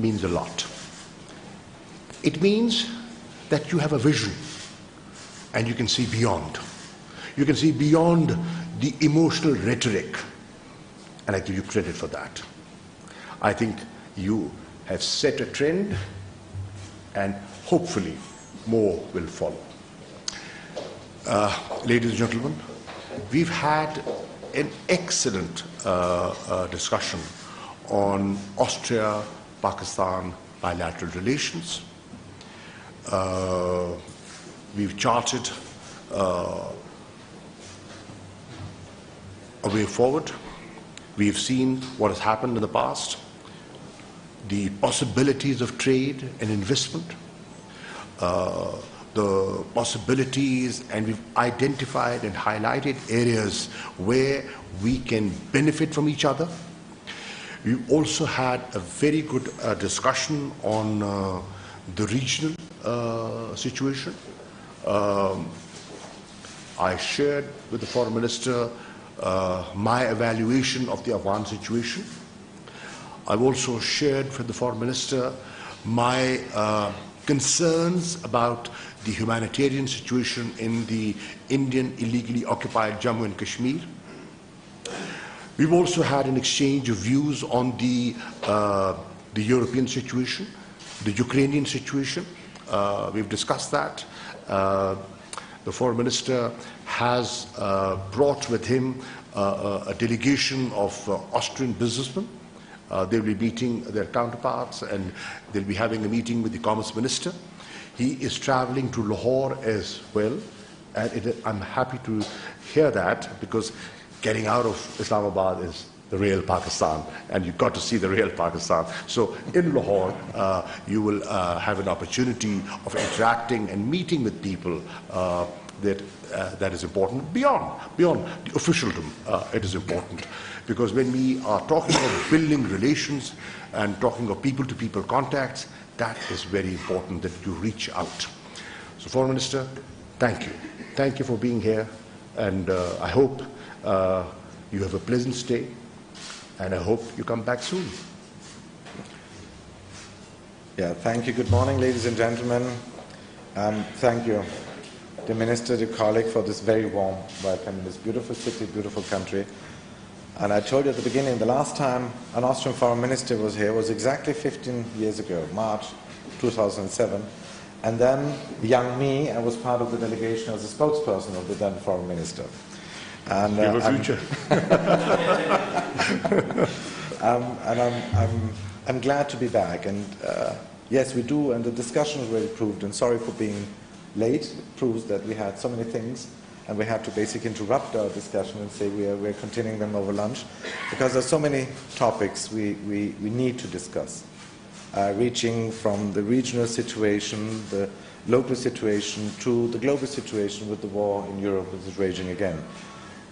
means a lot. It means that you have a vision and you can see beyond. You can see beyond the emotional rhetoric, and I give you credit for that. I think you have set a trend, and hopefully more will follow. Ladies and gentlemen, we've had an excellent discussion on Austria-Pakistan bilateral relations. We've charted a way forward. We've seen what has happened in the past, the possibilities of trade and investment, the possibilities, and we've identified and highlighted areas where we can benefit from each other. We've also had a very good discussion on the regional situation. I shared with the Foreign Minister my evaluation of the Afghan situation. I've also shared with the Foreign Minister my concerns about the humanitarian situation in the Indian illegally occupied Jammu and Kashmir. We've also had an exchange of views on the European situation, the Ukrainian situation. We've discussed that. The Foreign Minister has brought with him a delegation of Austrian businessmen. They'll be meeting their counterparts, and they'll be having a meeting with the Commerce Minister. He is traveling to Lahore as well, and I'm happy to hear that, because getting out of Islamabad is the real Pakistan, and you've got to see the real Pakistan. So in Lahore, you will have an opportunity of interacting and meeting with people that is important. Beyond the officialdom, it is important, because when we are talking of building relations and talking of people-to-people contacts, that is very important, that you reach out. So, Foreign Minister, thank you. Thank you for being here, and I hope you have a pleasant stay, and I hope you come back soon. Yeah, thank you. Good morning, ladies and gentlemen. Thank you, the Minister, the colleague, for this very warm welcome in this beautiful city, beautiful country. And I told you at the beginning, the last time an Austrian Foreign Minister was here was exactly 15 years ago, March 2007. And then young me, I was part of the delegation as a spokesperson of the then Foreign Minister. And you have a future. I'm glad to be back. And yes, we do, and the discussion really proved, and sorry for being late, it proves that we had so many things, and we had to basically interrupt our discussion and say we're continuing them over lunch, because there's so many topics we need to discuss, reaching from the regional situation, the local situation, to the global situation with the war in Europe, which is raging again.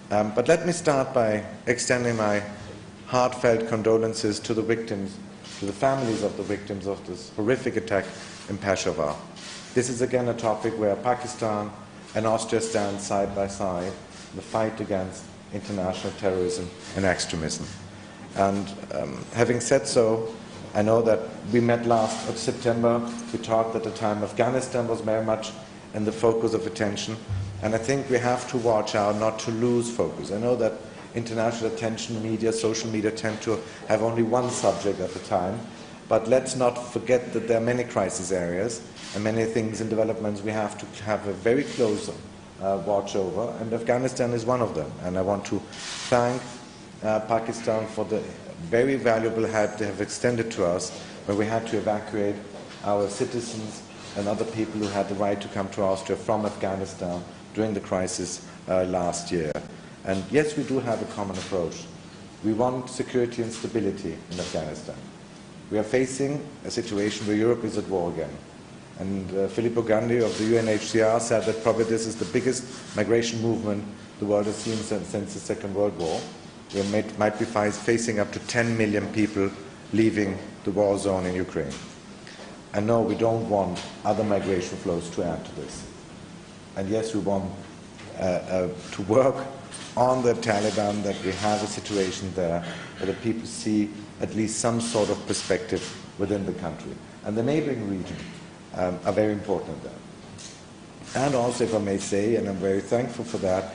But let me start by extending my heartfelt condolences to the victims, to the families of the victims of this horrific attack in Peshawar. This is again a topic where Pakistan and Austria stand side by side in the fight against international terrorism and extremism. And having said so, I know that we met last September. We talked at the time Afghanistan was very much in the focus of attention. And I think we have to watch out not to lose focus. I know that international attention, media, social media tend to have only one subject at a time. But let's not forget that there are many crisis areas and many things and developments we have to have a very close watch over. And Afghanistan is one of them. And I want to thank Pakistan for the very valuable help they have extended to us when we had to evacuate our citizens and other people who had the right to come to Austria from Afghanistan during the crisis last year. And yes, we do have a common approach. We want security and stability in Afghanistan. We are facing a situation where Europe is at war again. And Filippo Grandi of the UNHCR said that probably this is the biggest migration movement the world has seen since the Second World War. We might be facing up to 10 million people leaving the war zone in Ukraine. And no, we don't want other migration flows to add to this. And yes, we want to work on the Taliban, that we have a situation there where the people see at least some sort of perspective within the country. And the neighboring region are very important there. And also, if I may say, and I'm very thankful for that,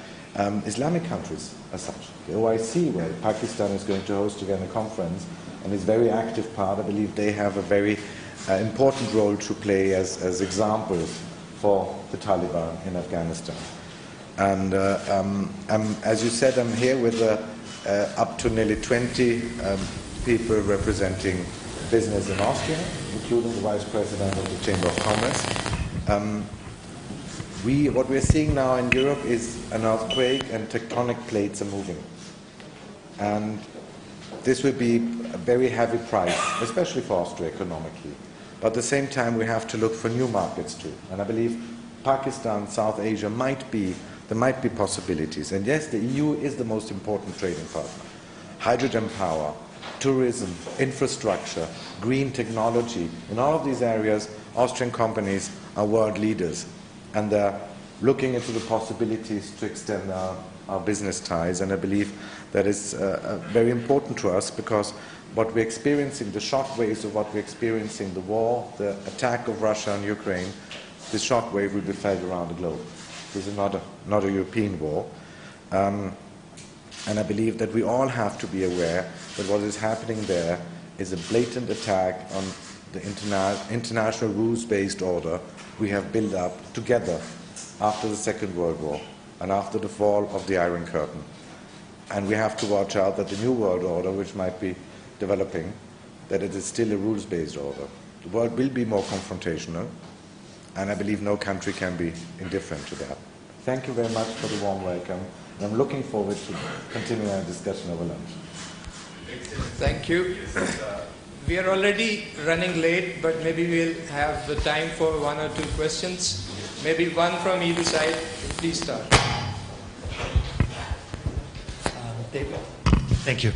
Islamic countries as such. The OIC, where Pakistan is going to host again a conference, and is a very active part, I believe they have a very important role to play as examples for the Taliban in Afghanistan. And as you said, I'm here with up to nearly 20 people representing business in Austria, including the Vice President of the Chamber of Commerce. What we're seeing now in Europe is an earthquake, and tectonic plates are moving. And this will be a very heavy price, especially for Austria economically. But at the same time, we have to look for new markets too. And I believe Pakistan, South Asia there might be possibilities. And yes, the EU is the most important trading partner. Hydrogen power, tourism, infrastructure, green technology. In all of these areas, Austrian companies are world leaders. And they're looking into the possibilities to extend our business ties. And I believe that is very important to us, because what we're experiencing, the shockwaves of what we're experiencing, the war, the attack of Russia on Ukraine, this shockwave will be felt around the globe. This is not a European war. And I believe that we all have to be aware that what is happening there is a blatant attack on the international rules-based order we have built up together after the Second World War and after the fall of the Iron Curtain. And we have to watch out that the new world order, which might be developing, that it is still a rules-based order. The world will be more confrontational, and I believe no country can be indifferent to that. Thank you very much for the warm welcome, and I'm looking forward to continuing our discussion over lunch. Thank you. We are already running late, but maybe we'll have the time for one or two questions. Maybe one from either side. Please start. David. Thank you.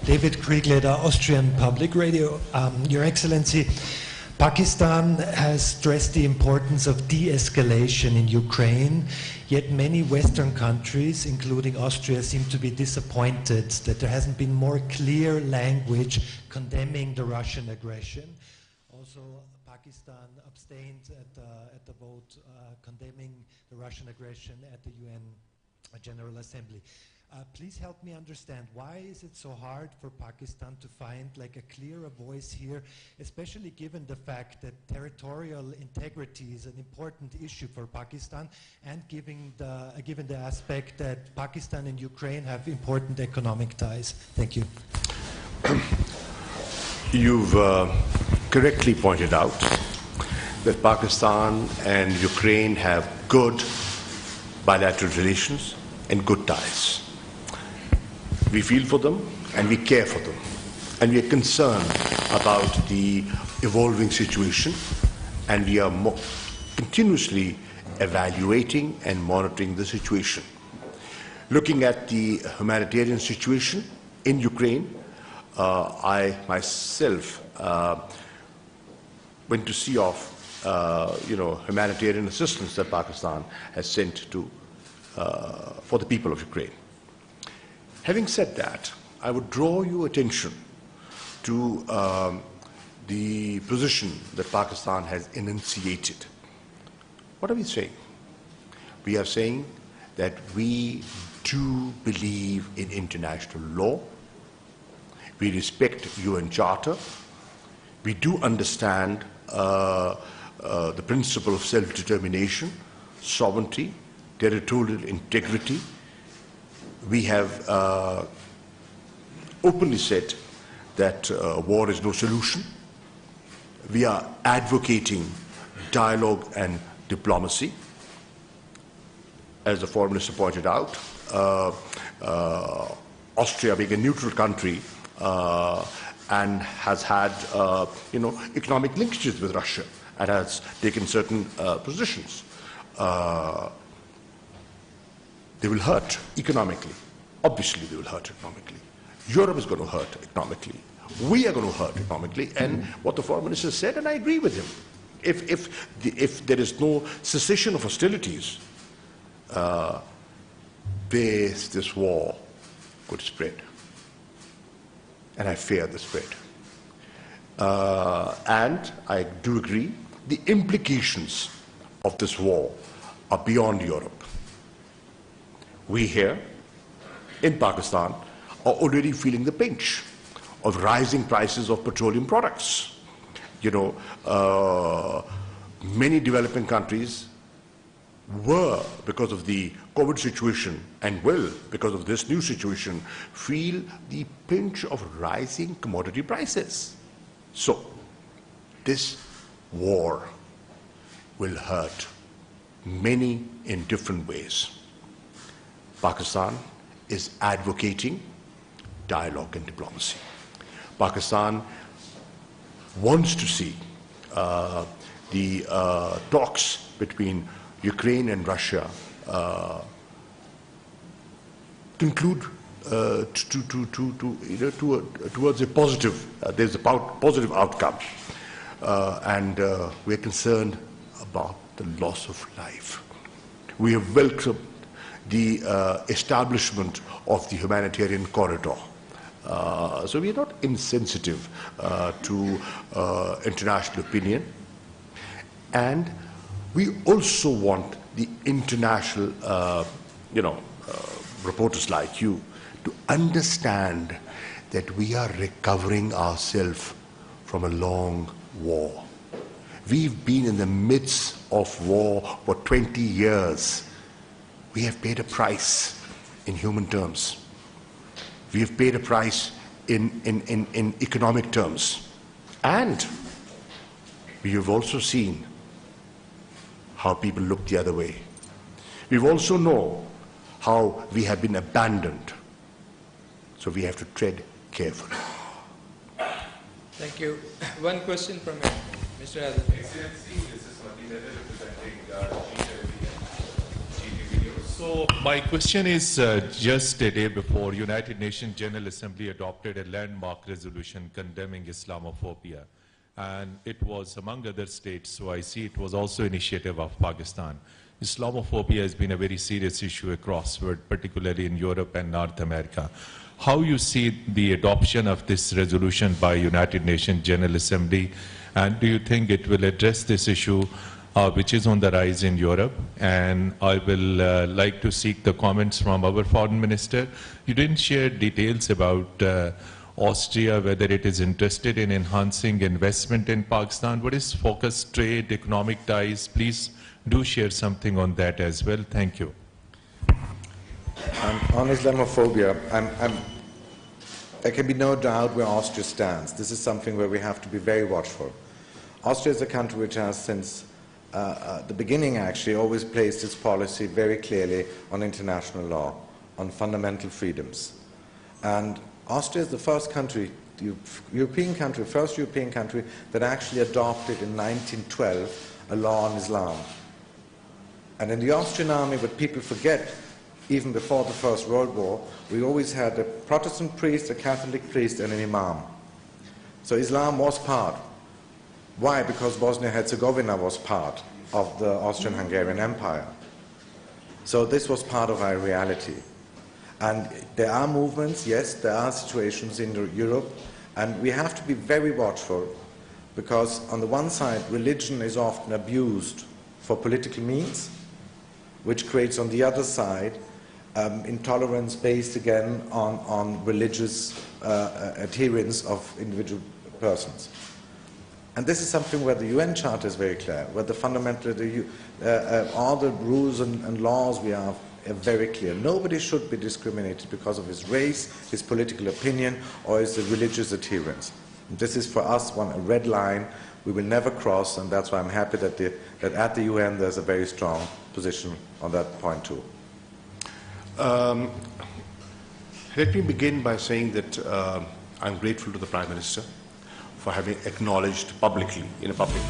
David Kriegleder, Austrian Public Radio. Your Excellency, Pakistan has stressed the importance of de-escalation in Ukraine, yet many Western countries, including Austria, seem to be disappointed that there hasn't been more clear language condemning the Russian aggression. Also, Pakistan abstained at the vote condemning the Russian aggression at the UN General Assembly. Please help me understand, why is it so hard for Pakistan to find like a clearer voice here, especially given the fact that territorial integrity is an important issue for Pakistan, and given the aspect that Pakistan and Ukraine have important economic ties? Thank you. You've correctly pointed out that Pakistan and Ukraine have good bilateral relations and good ties. We feel for them and we care for them, and we are concerned about the evolving situation, and we are continuously evaluating and monitoring the situation. Looking at the humanitarian situation in Ukraine, I myself went to see off humanitarian assistance that Pakistan has sent to for the people of Ukraine. Having said that, I would draw your attention to the position that Pakistan has enunciated. What are we saying? We are saying that we do believe in international law. We respect UN Charter. We do understand the principle of self-determination, sovereignty, territorial integrity. We have openly said that war is no solution. We are advocating dialogue and diplomacy. As the Foreign Minister pointed out, Austria, being a neutral country and has had economic linkages with Russia and has taken certain positions, they will hurt economically. Obviously, they will hurt economically. Europe is going to hurt economically. We are going to hurt economically. And what the Foreign Minister said, and I agree with him, if there is no cessation of hostilities, this war could spread. And I fear the spread. And I do agree, the implications of this war are beyond Europe. We here in Pakistan are already feeling the pinch of rising prices of petroleum products. You know, many developing countries were, because of the COVID situation, and will, because of this new situation, feel the pinch of rising commodity prices. So, this war will hurt many in different ways. Pakistan is advocating dialogue and diplomacy. Pakistan wants to see the talks between Ukraine and Russia conclude towards a positive. There's a positive outcome, and we're concerned about the loss of life. We have welcomed the establishment of the humanitarian corridor. So we are not insensitive to international opinion, and we also want the international, reporters like you to understand that we are recovering ourselves from a long war. We've been in the midst of war for 20 years. We have paid a price in human terms. We have paid a price in economic terms. And we have also seen how people look the other way. We also know how we have been abandoned. So we have to tread carefully. Thank you. One question from Mr. Adam. Excellency, this is Madina representing GT. So my question is, just a day before, United Nations General Assembly adopted a landmark resolution condemning Islamophobia. And it was among other states, so I see it was also initiative of Pakistan. Islamophobia has been a very serious issue across the world, particularly in Europe and North America. How you see the adoption of this resolution by United Nations General Assembly, and do you think it will address this issue which is on the rise in Europe? And I will like to seek the comments from our foreign minister. You didn't share details about Austria, whether it is interested in enhancing investment in Pakistan. What is focus, trade, economic ties? Please do share something on that as well. Thank you. On Islamophobia, there can be no doubt where Austria stands. This is something where we have to be very watchful. Austria is a country which has, since the beginning actually, always placed its policy very clearly on international law, on fundamental freedoms. And Austria is the first country, first European country that actually adopted in 1912 a law on Islam. And in the Austrian army, what people forget, even before the First World War, we always had a Protestant priest, a Catholic priest, and an imam. So Islam was part. Why? Because Bosnia-Herzegovina was part of the Austrian-Hungarian Empire. So this was part of our reality. And there are movements, yes, there are situations in Europe, and we have to be very watchful, because on the one side, religion is often abused for political means, which creates on the other side intolerance based again on religious adherence of individual persons. And this is something where the UN Charter is very clear, where the fundamental, all the rules and laws we have are very clear. Nobody should be discriminated because of his race, his political opinion, or his religious adherence. And this is for us a red line we will never cross, and that's why I'm happy that at the UN there's a very strong position on that point too. Let me begin by saying that I'm grateful to the Prime Minister for having acknowledged publicly, in a public